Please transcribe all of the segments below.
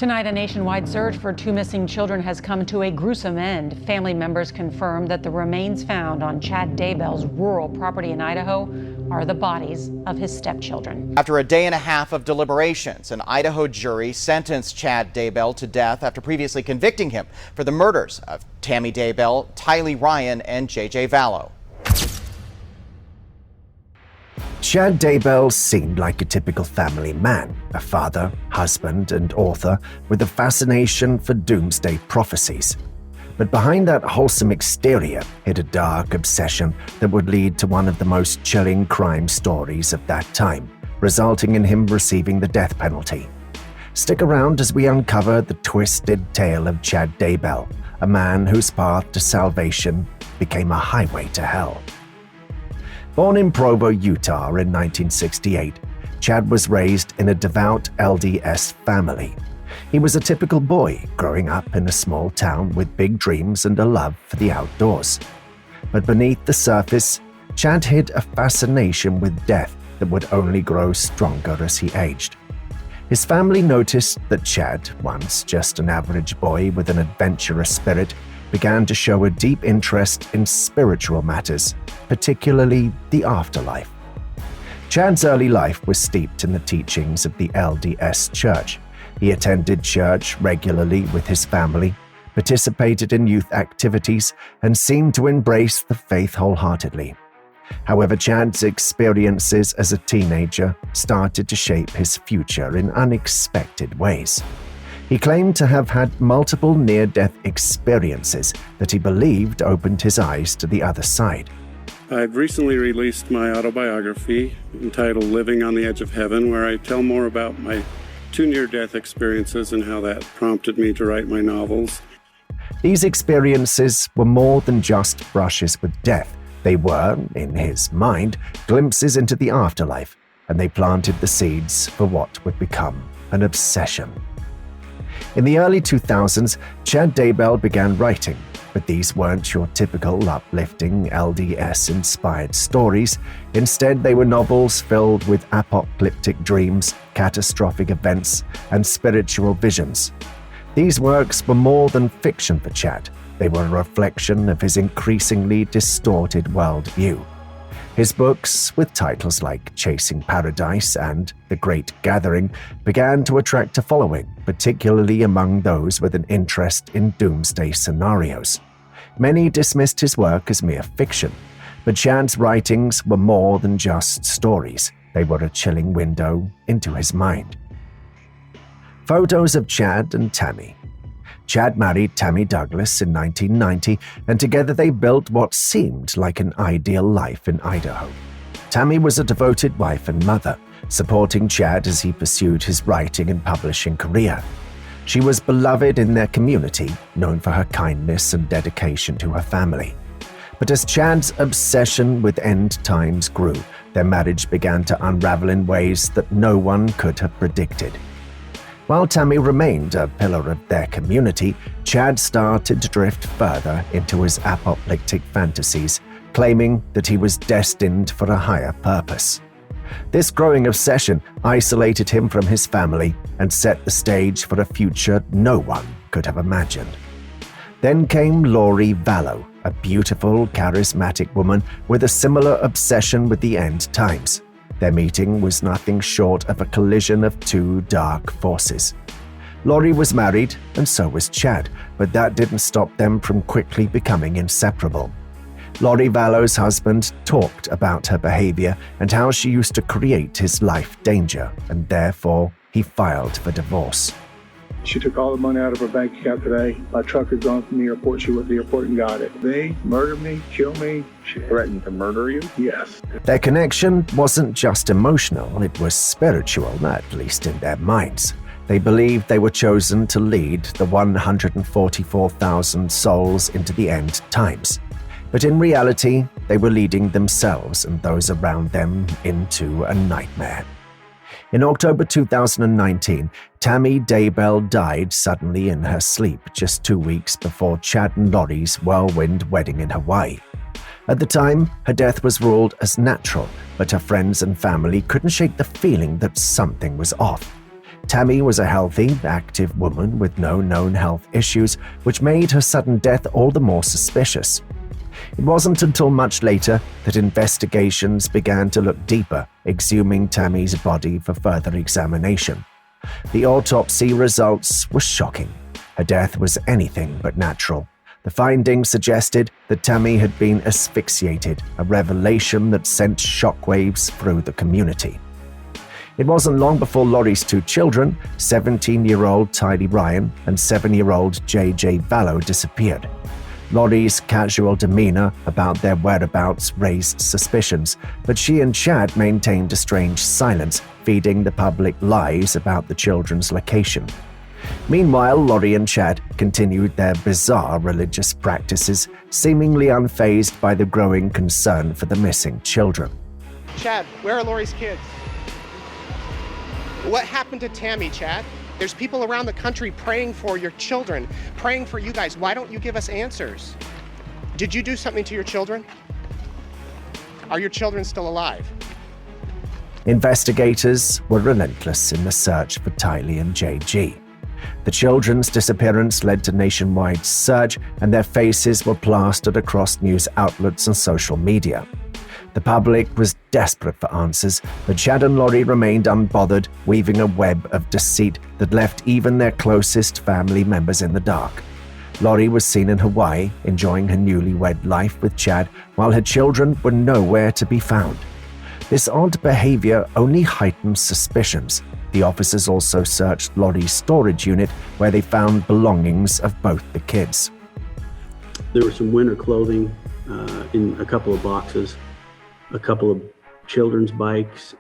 Tonight, a nationwide search for two missing children has come to a gruesome end. Family members confirm that the remains found on Chad Daybell's rural property in Idaho are the bodies of his stepchildren. After a day and a half of deliberations, an Idaho jury sentenced Chad Daybell to death after previously convicting him for the murders of Tammy Daybell, Tylee Ryan, and J.J. Vallow. Chad Daybell seemed like a typical family man, a father, husband, and author with a fascination for doomsday prophecies. But behind that wholesome exterior hid a dark obsession that would lead to one of the most chilling crime stories of that time, resulting in him receiving the death penalty. Stick around as we uncover the twisted tale of Chad Daybell, a man whose path to salvation became a highway to hell. Born in Provo, Utah in 1968, Chad was raised in a devout LDS family. He was a typical boy growing up in a small town with big dreams and a love for the outdoors. But beneath the surface, Chad hid a fascination with death that would only grow stronger as he aged. His family noticed that Chad, once just an average boy with an adventurous spirit, began to show a deep interest in spiritual matters, particularly the afterlife. Chad's early life was steeped in the teachings of the LDS Church. He attended church regularly with his family, participated in youth activities, and seemed to embrace the faith wholeheartedly. However, Chad's experiences as a teenager started to shape his future in unexpected ways. He claimed to have had multiple near-death experiences that he believed opened his eyes to the other side. I've recently released my autobiography entitled Living on the Edge of Heaven, where I tell more about my two near-death experiences and how that prompted me to write my novels. These experiences were more than just brushes with death. They were, in his mind, glimpses into the afterlife, and they planted the seeds for what would become an obsession. In the early 2000s, Chad Daybell began writing, but these weren't your typical uplifting LDS-inspired stories. Instead, they were novels filled with apocalyptic dreams, catastrophic events, and spiritual visions. These works were more than fiction for Chad. They were a reflection of his increasingly distorted worldview. His books, with titles like Chasing Paradise and The Great Gathering, began to attract a following, particularly among those with an interest in doomsday scenarios. Many dismissed his work as mere fiction, but Chad's writings were more than just stories. They were a chilling window into his mind. Photos of Chad and Tammy. Chad married Tammy Douglas in 1990, and together they built what seemed like an ideal life in Idaho. Tammy was a devoted wife and mother, supporting Chad as he pursued his writing and publishing career. She was beloved in their community, known for her kindness and dedication to her family. But as Chad's obsession with end times grew, their marriage began to unravel in ways that no one could have predicted. While Tammy remained a pillar of their community, Chad started to drift further into his apocalyptic fantasies, claiming that he was destined for a higher purpose. This growing obsession isolated him from his family and set the stage for a future no one could have imagined. Then came Lori Vallow, a beautiful, charismatic woman with a similar obsession with the end times. Their meeting was nothing short of a collision of two dark forces. Lori was married, and so was Chad, but that didn't stop them from quickly becoming inseparable. Lori Vallow's husband talked about her behavior and how she used to create his life danger, and therefore he filed for divorce. She took all the money out of her bank account today. My truck had gone from the airport. She went to the airport and got it. They murdered me, killed me. She threatened to murder you? Yes. Their connection wasn't just emotional, it was spiritual, at least in their minds. They believed they were chosen to lead the 144,000 souls into the end times. But in reality, they were leading themselves and those around them into a nightmare. In October 2019, Tammy Daybell died suddenly in her sleep just 2 weeks before Chad and Lori's whirlwind wedding in Hawaii. At the time, her death was ruled as natural, but her friends and family couldn't shake the feeling that something was off. Tammy was a healthy, active woman with no known health issues, which made her sudden death all the more suspicious. It wasn't until much later that investigations began to look deeper, exhuming Tammy's body for further examination. The autopsy results were shocking. Her death was anything but natural. The findings suggested that Tammy had been asphyxiated, a revelation that sent shockwaves through the community. It wasn't long before Lori's two children, 17-year-old Tylee Ryan and 7-year-old JJ Vallow, disappeared. Lori's casual demeanor about their whereabouts raised suspicions, but she and Chad maintained a strange silence, feeding the public lies about the children's location. Meanwhile, Lori and Chad continued their bizarre religious practices, seemingly unfazed by the growing concern for the missing children. Chad, where are Lori's kids? What happened to Tammy, Chad? There's people around the country praying for your children, praying for you guys. Why don't you give us answers? Did you do something to your children? Are your children still alive? Investigators were relentless in the search for Tylee and JG. The children's disappearance led to nationwide search, and their faces were plastered across news outlets and social media. The public was desperate for answers, but Chad and Lori remained unbothered, weaving a web of deceit that left even their closest family members in the dark. Lori was seen in Hawaii, enjoying her newlywed life with Chad, while her children were nowhere to be found. This odd behavior only heightened suspicions. The officers also searched Lori's storage unit, where they found belongings of both the kids. There was some winter clothing in a couple of boxes, a couple of children's bikes.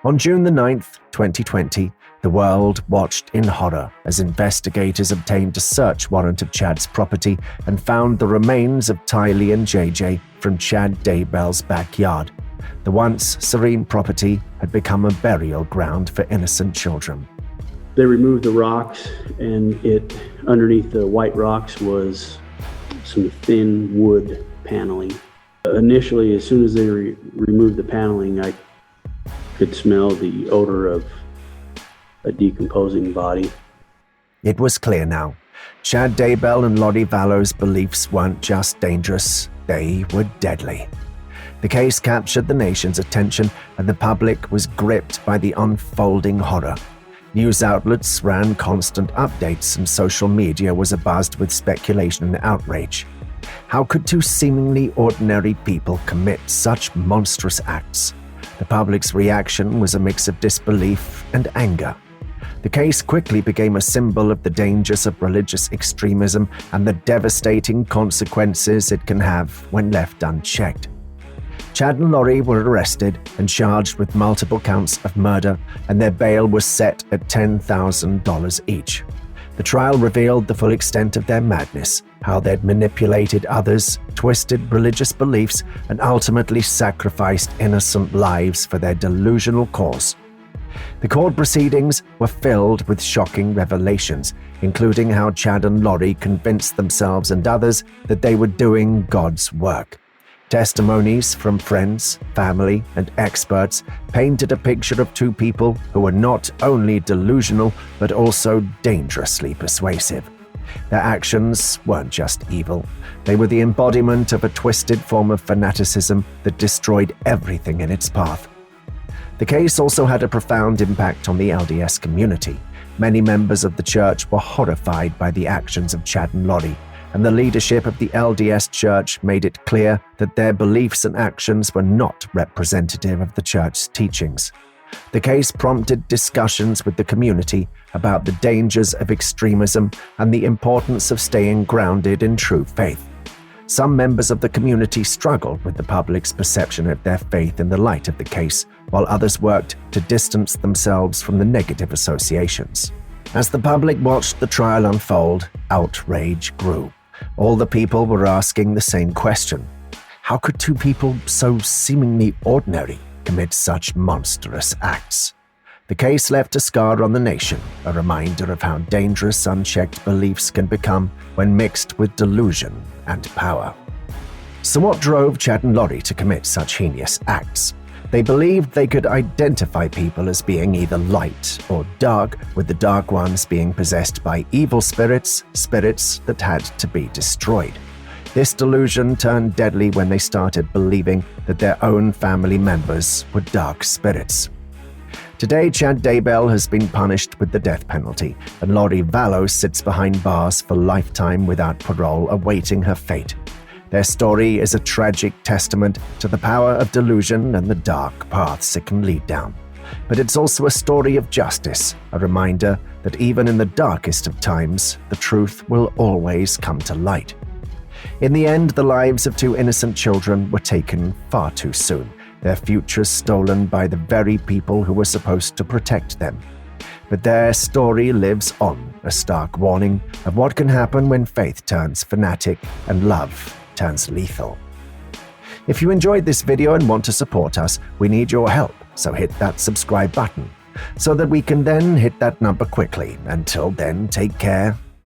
On June the 9th, 2020, the world watched in horror as investigators obtained a search warrant of Chad's property and found the remains of Tylee and JJ from Chad Daybell's backyard. The once serene property had become a burial ground for innocent children. They removed the rocks, and underneath the white rocks was some thin wood paneling. Initially, as soon as they removed the paneling, I could smell the odor of a decomposing body. It was clear now. Chad Daybell and Lori Vallow's beliefs weren't just dangerous, they were deadly. The case captured the nation's attention, and the public was gripped by the unfolding horror. News outlets ran constant updates, and social media was abuzz with speculation and outrage. How could two seemingly ordinary people commit such monstrous acts? The public's reaction was a mix of disbelief and anger. The case quickly became a symbol of the dangers of religious extremism and the devastating consequences it can have when left unchecked. Chad and Lori were arrested and charged with multiple counts of murder, and their bail was set at $10,000 each. The trial revealed the full extent of their madness, how they'd manipulated others, twisted religious beliefs, and ultimately sacrificed innocent lives for their delusional cause. The court proceedings were filled with shocking revelations, including how Chad and Lori convinced themselves and others that they were doing God's work. Testimonies from friends, family, and experts painted a picture of two people who were not only delusional, but also dangerously persuasive. Their actions weren't just evil. They were the embodiment of a twisted form of fanaticism that destroyed everything in its path. The case also had a profound impact on the LDS community. Many members of the church were horrified by the actions of Chad and Lori, and the leadership of the LDS Church made it clear that their beliefs and actions were not representative of the church's teachings. The case prompted discussions with the community about the dangers of extremism and the importance of staying grounded in true faith. Some members of the community struggled with the public's perception of their faith in the light of the case, while others worked to distance themselves from the negative associations. As the public watched the trial unfold, outrage grew. All the people were asking the same question. How could two people so seemingly ordinary commit such monstrous acts? The case left a scar on the nation, a reminder of how dangerous unchecked beliefs can become when mixed with delusion and power. So what drove Chad and Lori to commit such heinous acts? They believed they could identify people as being either light or dark, with the dark ones being possessed by evil spirits that had to be destroyed. This delusion turned deadly when they started believing that their own family members were dark spirits. Today, Chad Daybell has been punished with the death penalty, and Lori Vallow sits behind bars for lifetime without parole, awaiting her fate. Their story is a tragic testament to the power of delusion and the dark paths it can lead down. But it's also a story of justice, a reminder that even in the darkest of times, the truth will always come to light. In the end, the lives of two innocent children were taken far too soon, their futures stolen by the very people who were supposed to protect them. But their story lives on, a stark warning of what can happen when faith turns fanatic and love turns lethal. If you enjoyed this video and want to support us, we need your help, so hit that subscribe button, so that we can then hit that number quickly. Until then, take care